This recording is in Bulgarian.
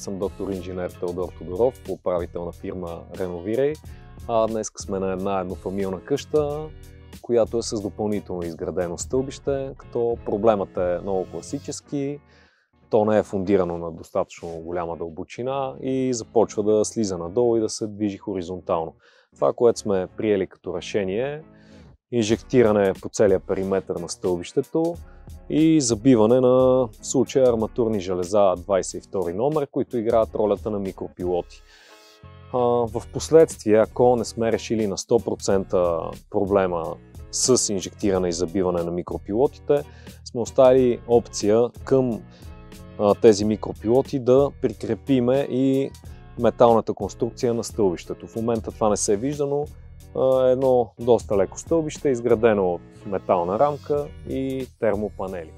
Аз съм доктор инженер Теодор Тодоров, управител на фирма Реновирай. Днес сме на една еднофамилна къща, която е с допълнително изградено стълбище, като проблемът е много класически. То не е фундирано на достатъчно голяма дълбочина и започва да слиза надолу и да се движи хоризонтално. Това, което сме приели като решение е инжектиране по целия периметър на стълбището и забиване на, в случая, арматурни железа 22 номер, които играят ролята на микропилоти. В последствие, ако не сме решили на 100% проблема с инжектиране и забиване на микропилотите, сме оставили опция към тези микропилоти да прикрепиме и металната конструкция на стълбището. В момента това не се вижда, но едно доста леко стълбище, изградено от метална рамка и термопанели.